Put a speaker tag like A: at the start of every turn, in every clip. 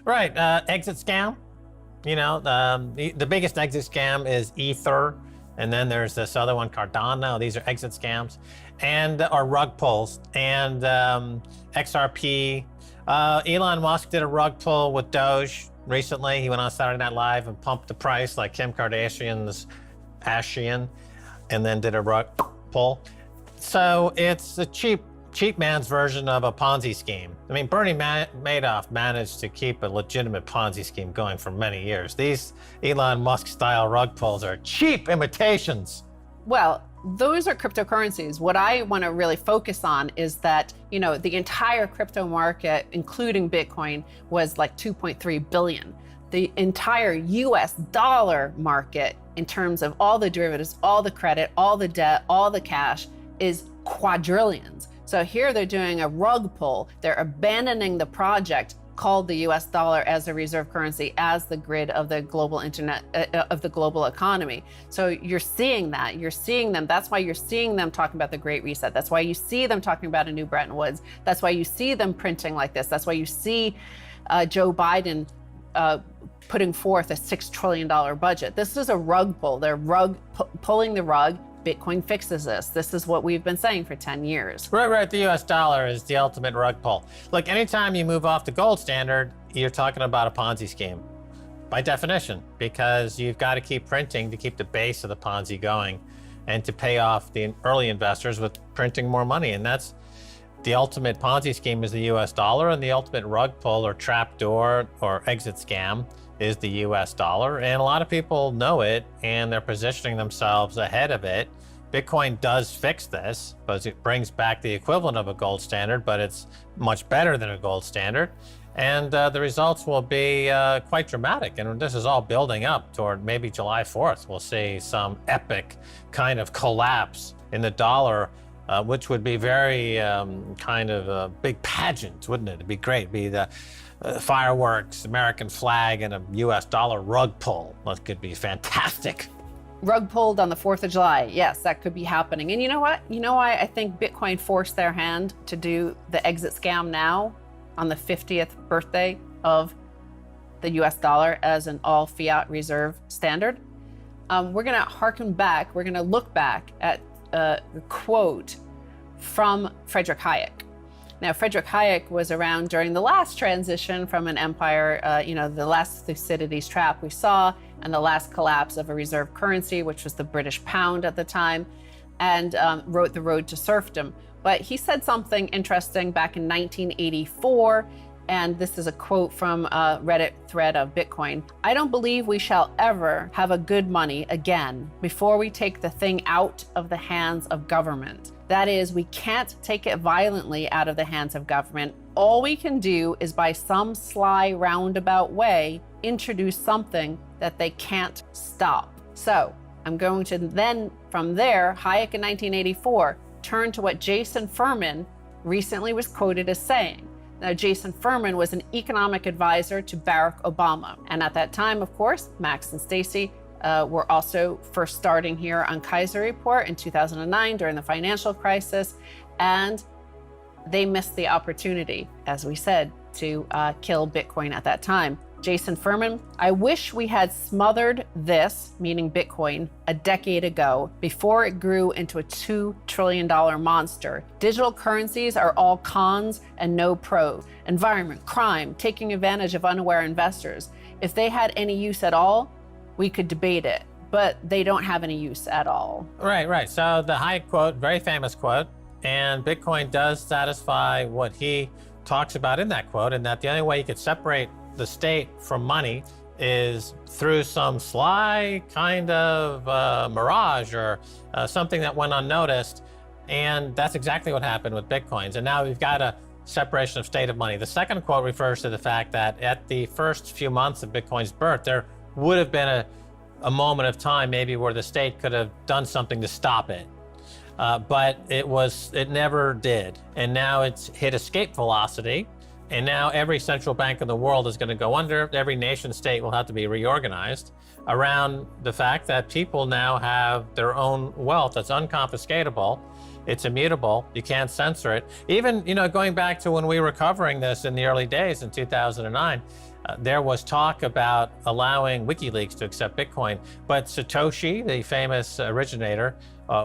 A: Right, exit scam. The biggest exit scam is Ether, and then there's this other one, Cardano. These are exit scams, and or rug pulls, and XRP. Elon Musk did a rug pull with Doge recently. He went on Saturday Night Live and pumped the price like Kim Kardashian's Ashian, and then did a rug pull. So it's a cheap man's version of a Ponzi scheme. I mean, Bernie Madoff managed to keep a legitimate Ponzi scheme going for many years. These Elon Musk-style rug pulls are cheap imitations.
B: Well, those are cryptocurrencies. What I want to really focus on is that, the entire crypto market, including Bitcoin, was like 2.3 billion. The entire US dollar market, in terms of all the derivatives, all the credit, all the debt, all the cash, is quadrillions. So here they're doing a rug pull. They're abandoning the project called the US dollar as a reserve currency, as the grid of the global internet, of the global economy. So you're seeing that. You're seeing them. That's why you're seeing them talking about the Great Reset. That's why you see them talking about a new Bretton Woods. That's why you see them printing like this. That's why you see Joe Biden putting forth a $6 trillion budget. This is a rug pull. They're pulling the rug. Bitcoin fixes this. This is what we've been saying for 10 years.
A: Right. The US dollar is the ultimate rug pull. Look, anytime you move off the gold standard, you're talking about a Ponzi scheme by definition, because you've got to keep printing to keep the base of the Ponzi going and to pay off the early investors with printing more money. And that's the ultimate Ponzi scheme is the US dollar, and the ultimate rug pull or trapdoor or exit scam is the US dollar. And a lot of people know it, and they're positioning themselves ahead of it. Bitcoin does fix this, because it brings back the equivalent of a gold standard, but it's much better than a gold standard. And the results will be quite dramatic. And this is all building up toward maybe July 4th. We'll see some epic kind of collapse in the dollar, which would be very kind of a big pageant, wouldn't it? It'd be great. It'd be the fireworks, American flag, and a US dollar rug pull. That could be fantastic.
B: Rug pulled on the 4th of July. Yes, that could be happening. And you know what? You know why I think Bitcoin forced their hand to do the exit scam now on the 50th birthday of the US dollar as an all fiat reserve standard? We're going to harken back. We're going to look back at a quote from Friedrich Hayek. Now, Friedrich Hayek was around during the last transition from an empire, the last Thucydides trap we saw, and the last collapse of a reserve currency, which was the British pound at the time, and wrote The Road to Serfdom. But he said something interesting back in 1984, and this is a quote from a Reddit thread of Bitcoin. "I don't believe we shall ever have a good money again before we take the thing out of the hands of government. That is, we can't take it violently out of the hands of government. All we can do is by some sly roundabout way introduce something that they can't stop." So I'm going to then, from there, Hayek in 1984, turn to what Jason Furman recently was quoted as saying. Now, Jason Furman was an economic advisor to Barack Obama. And at that time, of course, Max and Stacy were also first starting here on Keiser Report in 2009 during the financial crisis. And they missed the opportunity, as we said, to kill Bitcoin at that time. Jason Furman, "I wish we had smothered this," meaning Bitcoin, "a decade ago before it grew into a $2 trillion monster. Digital currencies are all cons and no pros. Environment, crime, taking advantage of unaware investors. If they had any use at all, we could debate it, but they don't have any use at all."
A: Right. So the Hayek quote, very famous quote, and Bitcoin does satisfy what he talks about in that quote, and that the only way you could separate the state from money is through some sly kind of mirage or something that went unnoticed. And that's exactly what happened with Bitcoins. And now we've got a separation of state of money. The second quote refers to the fact that at the first few months of Bitcoin's birth, there would have been a moment of time maybe where the state could have done something to stop it. But it never did. And now it's hit escape velocity. And now every central bank in the world is going to go under. Every nation state will have to be reorganized around the fact that people now have their own wealth that's unconfiscatable. It's immutable. You can't censor it. Even, going back to when we were covering this in the early days in 2009, There was talk about allowing WikiLeaks to accept Bitcoin, but Satoshi, the famous originator,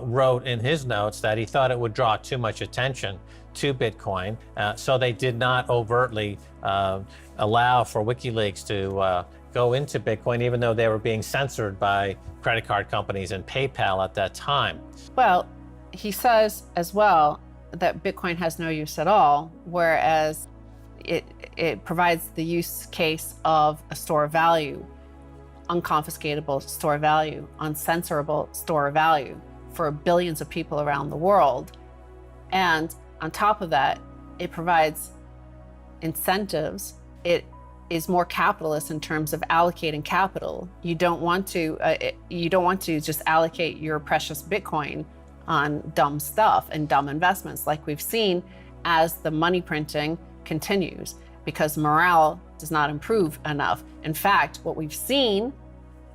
A: wrote in his notes that he thought it would draw too much attention to Bitcoin, so they did not overtly allow for WikiLeaks to go into Bitcoin, even though they were being censored by credit card companies and PayPal at that time.
B: Well, he says as well that Bitcoin has no use at all, whereas it provides the use case of a store of value, unconfiscatable store of value, uncensorable store of value for billions of people around the world. And on top of that, it provides incentives. It is more capitalist in terms of allocating capital. You don't want to just allocate your precious Bitcoin on dumb stuff and dumb investments like we've seen as the money printing continues, because morale does not improve enough. In fact, what we've seen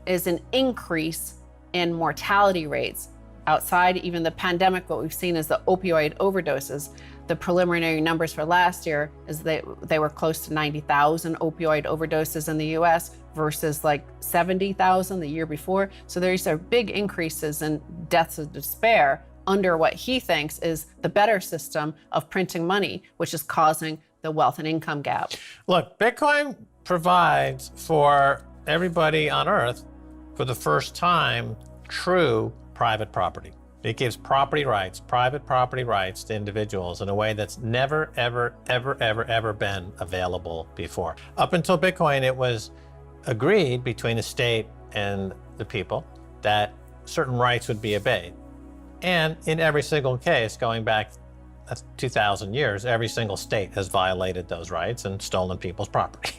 B: is an increase in mortality rates. Outside even the pandemic, what we've seen is the opioid overdoses. The preliminary numbers for last year is they were close to 90,000 opioid overdoses in the US versus like 70,000 the year before. So these are big increases in deaths of despair under what he thinks is the better system of printing money, which is causing the wealth and income gap.
A: Look, Bitcoin provides for everybody on Earth, for the first time, true private property. It gives property rights, private property rights to individuals in a way that's never, ever, ever, ever, ever been available before. Up until Bitcoin, it was agreed between the state and the people that certain rights would be obeyed. And in every single case, going back 2,000 years, every single state has violated those rights and stolen people's property.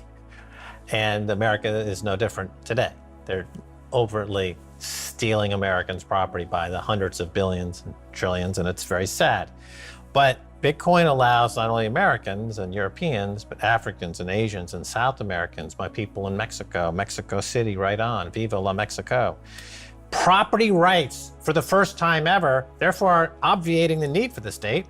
A: And America is no different today. They're overtly stealing Americans' property by the hundreds of billions and trillions, and it's very sad. But Bitcoin allows not only Americans and Europeans, but Africans and Asians and South Americans, my people in Mexico, Mexico City, right on, Viva la Mexico, property rights for the first time ever, therefore obviating the need for the state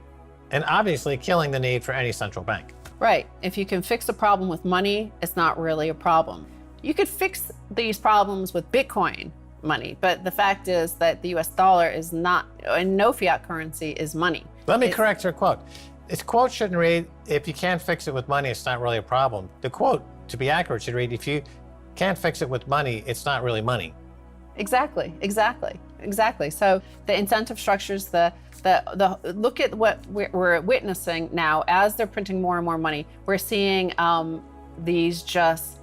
A: and obviously killing the need for any central bank.
B: Right. If you can fix a problem with money, it's not really a problem. You could fix these problems with Bitcoin money, but the fact is that the US dollar is not, and no fiat currency is money.
A: Let me correct your quote. Its quote shouldn't read, if you can't fix it with money, it's not really a problem. The quote, to be accurate, should read, if you can't fix it with money, it's not really money.
B: Exactly. So the incentive structures, the look at what we're witnessing now as they're printing more and more money. We're seeing these just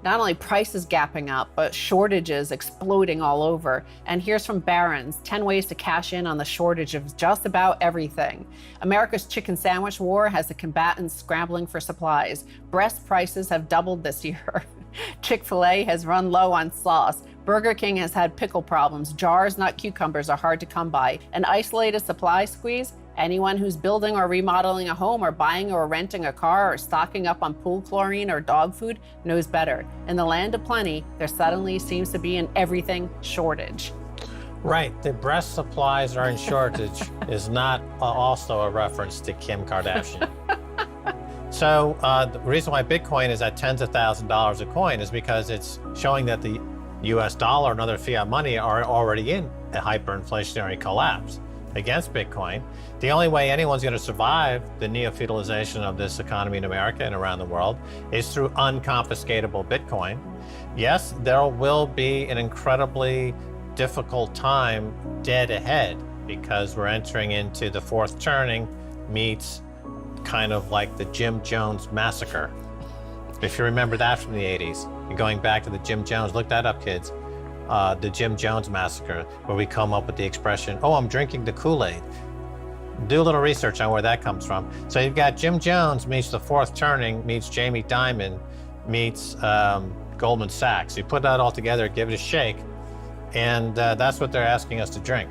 B: not only prices gapping up, but shortages exploding all over. And here's from Barron's, 10 ways to cash in on the shortage of just about everything. America's chicken sandwich war has the combatants scrambling for supplies. Breast prices have doubled this year. Chick-fil-A has run low on sauce. Burger King has had pickle problems. Jars, not cucumbers, are hard to come by. An isolated supply squeeze? Anyone who's building or remodeling a home or buying or renting a car or stocking up on pool chlorine or dog food knows better. In the land of plenty, there suddenly seems to be an everything shortage.
A: Right, the breast supplies are in shortage is not also a reference to Kim Kardashian. So the reason why Bitcoin is at tens of thousands of dollars a coin is because it's showing that the US dollar and other fiat money are already in a hyperinflationary collapse against Bitcoin. The only way anyone's going to survive the neo-feudalization of this economy in America and around the world is through unconfiscatable Bitcoin. Yes, there will be an incredibly difficult time dead ahead because we're entering into the fourth turning meets kind of like the Jim Jones massacre. If you remember that from the 80s, you're going back to the Jim Jones, look that up, kids. The Jim Jones massacre, where we come up with the expression, oh, I'm drinking the Kool-Aid. Do a little research on where that comes from. So you've got Jim Jones meets the fourth turning, meets Jamie Dimon, meets Goldman Sachs. You put that all together, give it a shake, and that's what they're asking us to drink.